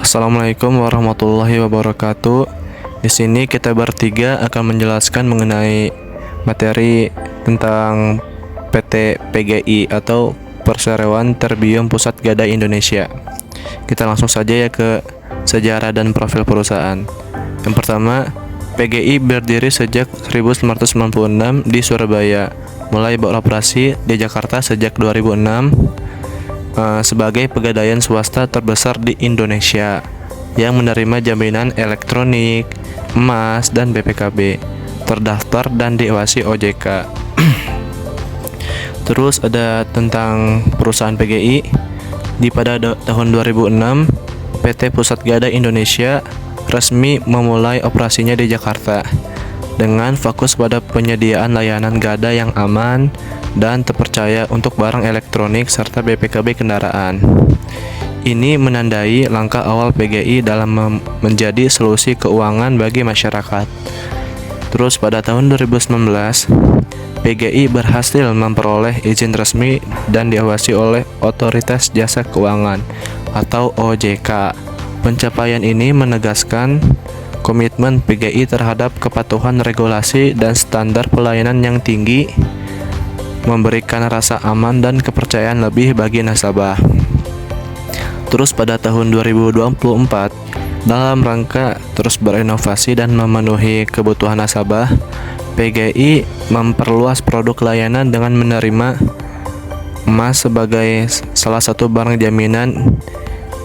Assalamualaikum warahmatullahi wabarakatuh. Di sini kita bertiga akan menjelaskan mengenai materi tentang PT PGI atau Perseroan Terbium Pusat Gadai Indonesia. Kita langsung saja ya ke sejarah dan profil perusahaan. Yang pertama, PGI berdiri sejak 1996 di Surabaya, mulai beroperasi di Jakarta sejak 2006 sebagai pegadaian swasta terbesar di Indonesia yang menerima jaminan elektronik, emas, dan BPKB, terdaftar dan diawasi OJK. Terus ada tentang perusahaan PGI. Pada tahun 2006, PT Pusat Gadai Indonesia resmi memulai operasinya di Jakarta dengan fokus pada penyediaan layanan gadai yang aman dan terpercaya untuk barang elektronik serta BPKB kendaraan. Ini menandai langkah awal PGI dalam menjadi solusi keuangan bagi masyarakat. Terus pada tahun 2019, PGI berhasil memperoleh izin resmi dan diawasi oleh Otoritas Jasa Keuangan atau OJK. Pencapaian ini menegaskan komitmen PGI terhadap kepatuhan regulasi dan standar pelayanan yang tinggi, memberikan rasa aman dan kepercayaan lebih bagi nasabah. Terus pada tahun 2024, dalam rangka terus berinovasi dan memenuhi kebutuhan nasabah, PGI memperluas produk layanan dengan menerima emas sebagai salah satu barang jaminan.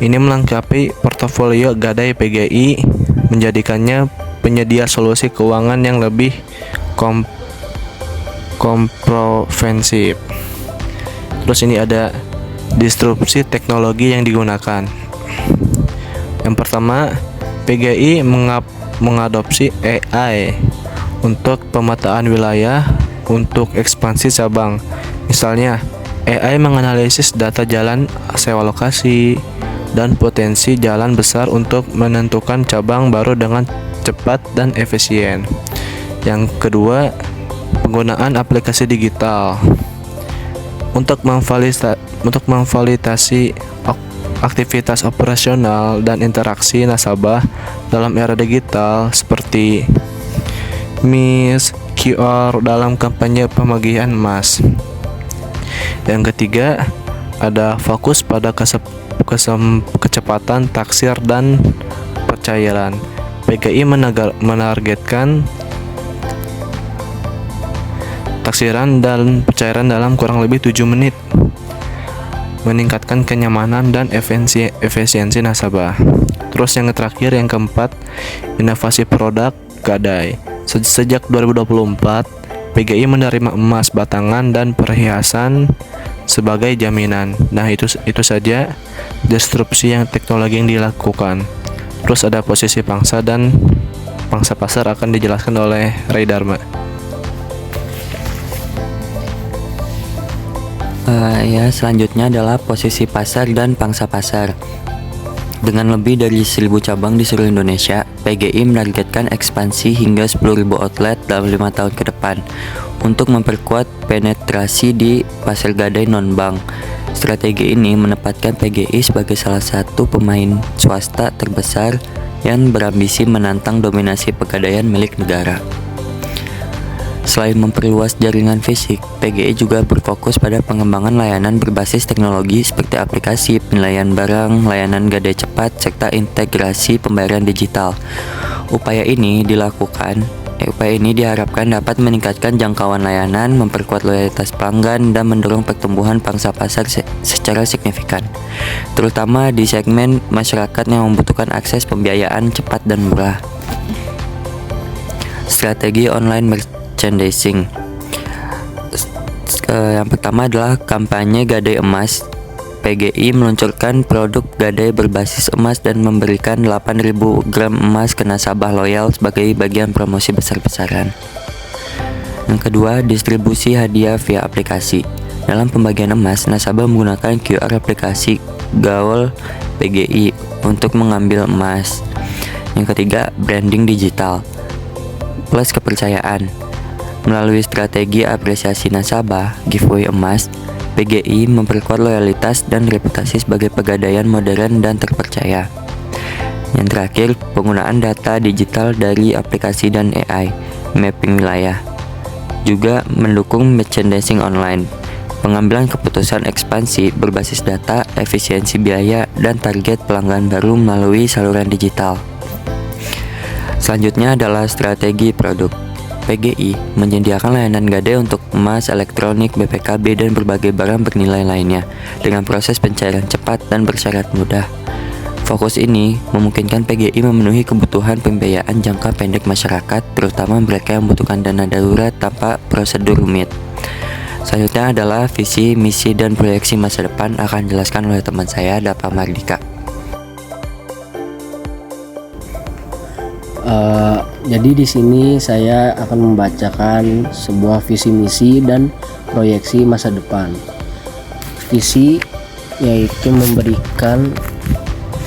Ini melengkapi portofolio gadai PGI, menjadikannya penyedia solusi keuangan yang lebih komprehensif. Terus ini ada disrupsi teknologi yang digunakan. Yang pertama, PGI mengadopsi AI untuk pemetaan wilayah untuk ekspansi cabang. Misalnya, AI menganalisis data jalan sewa lokasi dan potensi jalan besar untuk menentukan cabang baru dengan cepat dan efisien. Yang kedua, penggunaan aplikasi digital untuk memfasilitasi aktivitas operasional dan interaksi nasabah dalam era digital seperti MIS, QR dalam kampanye pembagian emas. Yang ketiga, ada fokus pada kecepatan taksir dan pencairan. PGI menargetkan taksiran dan pencairan dalam kurang lebih 7 menit, meningkatkan kenyamanan dan efisiensi nasabah. Terus yang terakhir, yang keempat, inovasi produk gadai. Sejak 2024, PGI menerima emas batangan dan perhiasan sebagai jaminan. Nah, itu saja disrupsi yang teknologi yang dilakukan. Terus ada posisi pangsa dan pangsa pasar akan dijelaskan oleh Ray Dharma. Selanjutnya adalah posisi pasar dan pangsa pasar. Dengan lebih dari 1.000 cabang di seluruh Indonesia, PGI menargetkan ekspansi hingga 10.000 outlet dalam 5 tahun ke depan untuk memperkuat penetrasi di pasar gadai non-bank. Strategi ini menempatkan PGI sebagai salah satu pemain swasta terbesar yang berambisi menantang dominasi pegadaian milik negara. Selain memperluas jaringan fisik, PGI juga berfokus pada pengembangan layanan berbasis teknologi seperti aplikasi penilaian barang, layanan gadai cepat, serta integrasi pembayaran digital. Upaya ini diharapkan dapat meningkatkan jangkauan layanan, memperkuat loyalitas pelanggan, dan mendorong pertumbuhan pangsa pasar secara signifikan, terutama di segmen masyarakat yang membutuhkan akses pembiayaan cepat dan murah. Strategi online merchandising. Yang pertama adalah kampanye gadai emas. PGI meluncurkan produk gadai berbasis emas dan memberikan 8.000 gram emas ke nasabah loyal sebagai bagian promosi besar-besaran. Yang kedua, distribusi hadiah via aplikasi. Dalam pembagian emas, nasabah menggunakan QR aplikasi Gaul PGI untuk mengambil emas. Yang ketiga, branding digital plus kepercayaan. Melalui strategi apresiasi nasabah, giveaway emas, PGI memperkuat loyalitas dan reputasi sebagai pegadaian modern dan terpercaya. Yang terakhir, penggunaan data digital dari aplikasi dan AI, mapping wilayah. Juga mendukung merchandising online, pengambilan keputusan ekspansi berbasis data, efisiensi biaya, dan target pelanggan baru melalui saluran digital. Selanjutnya adalah strategi produk. PGI menyediakan layanan gadai untuk emas, elektronik, BPKB, dan berbagai barang bernilai lainnya dengan proses pencairan cepat dan bersyarat mudah. Fokus ini memungkinkan PGI memenuhi kebutuhan pembiayaan jangka pendek masyarakat, terutama mereka yang membutuhkan dana darurat tanpa prosedur rumit. Selanjutnya adalah visi, misi, dan proyeksi masa depan akan dijelaskan oleh teman saya, Dapa Mardika. Jadi di sini saya akan membacakan sebuah visi misi dan proyeksi masa depan. Visi yaitu memberikan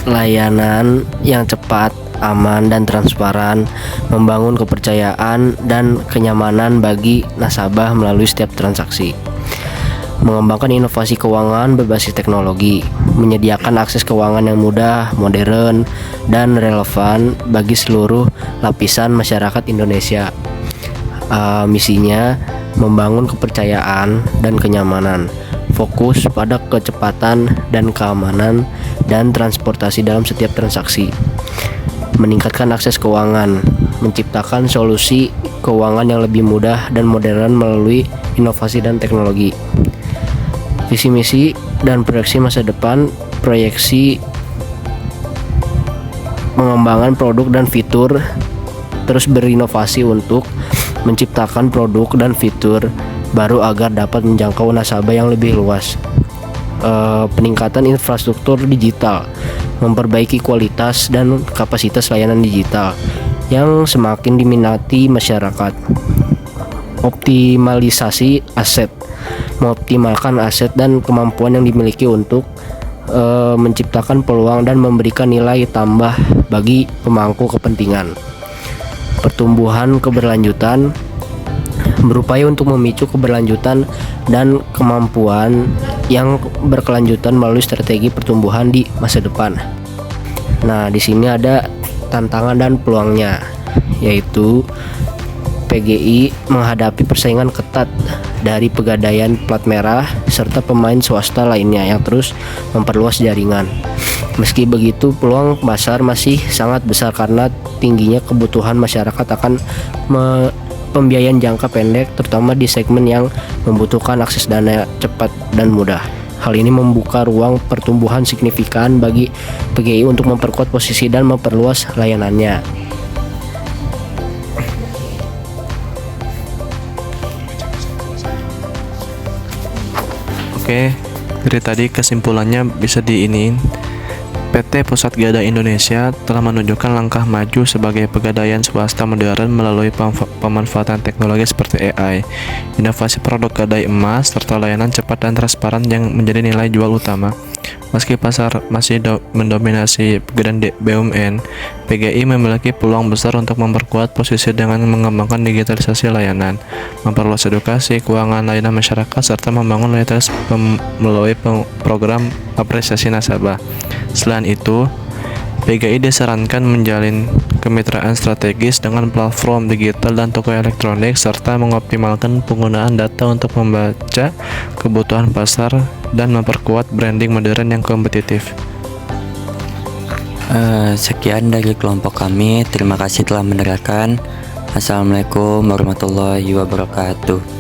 layanan yang cepat, aman, dan transparan, membangun kepercayaan dan kenyamanan bagi nasabah melalui setiap transaksi. Mengembangkan inovasi keuangan berbasis teknologi, menyediakan akses keuangan yang mudah, modern, dan relevan bagi seluruh lapisan masyarakat Indonesia. Misinya membangun kepercayaan dan kenyamanan, fokus pada kecepatan dan keamanan dan transportasi dalam setiap transaksi. Meningkatkan akses keuangan, menciptakan solusi keuangan yang lebih mudah dan modern melalui inovasi dan teknologi. Visi misi dan proyeksi masa depan. Proyeksi pengembangan produk dan fitur, terus berinovasi untuk menciptakan produk dan fitur baru agar dapat menjangkau nasabah yang lebih luas. Peningkatan infrastruktur digital, memperbaiki kualitas dan kapasitas layanan digital yang semakin diminati masyarakat. Optimalisasi aset, mengoptimalkan aset dan kemampuan yang dimiliki untuk menciptakan peluang dan memberikan nilai tambah bagi pemangku kepentingan. Pertumbuhan keberlanjutan, berupaya untuk memicu keberlanjutan dan kemampuan yang berkelanjutan melalui strategi pertumbuhan di masa depan. Nah, di sini ada tantangan dan peluangnya, yaitu PGI menghadapi persaingan ketat dari pegadaian plat merah serta pemain swasta lainnya yang terus memperluas jaringan. Meski begitu, peluang pasar masih sangat besar karena tingginya kebutuhan masyarakat akan pembiayaan jangka pendek, terutama di segmen yang membutuhkan akses dana cepat dan mudah. Hal ini membuka ruang pertumbuhan signifikan bagi PGI untuk memperkuat posisi dan memperluas layanannya. Oke, dari tadi kesimpulannya bisa diiniin. PT Pusat Gadai Indonesia telah menunjukkan langkah maju sebagai pegadaian swasta modern melalui pemanfaatan teknologi seperti AI, inovasi produk gadai emas, serta layanan cepat dan transparan yang menjadi nilai jual utama. Meski pasar masih mendominasi pegadaian BUMN, PGI memiliki peluang besar untuk memperkuat posisi dengan mengembangkan digitalisasi layanan, memperluas edukasi keuangan layanan masyarakat, serta membangun loyalitas melalui program apresiasi nasabah. Selain itu, PGI disarankan menjalin kemitraan strategis dengan platform digital dan toko elektronik, serta mengoptimalkan penggunaan data untuk membaca kebutuhan pasar dan memperkuat branding modern yang kompetitif. Sekian dari kelompok kami. Terima kasih telah mendengarkan. Assalamualaikum warahmatullahi wabarakatuh.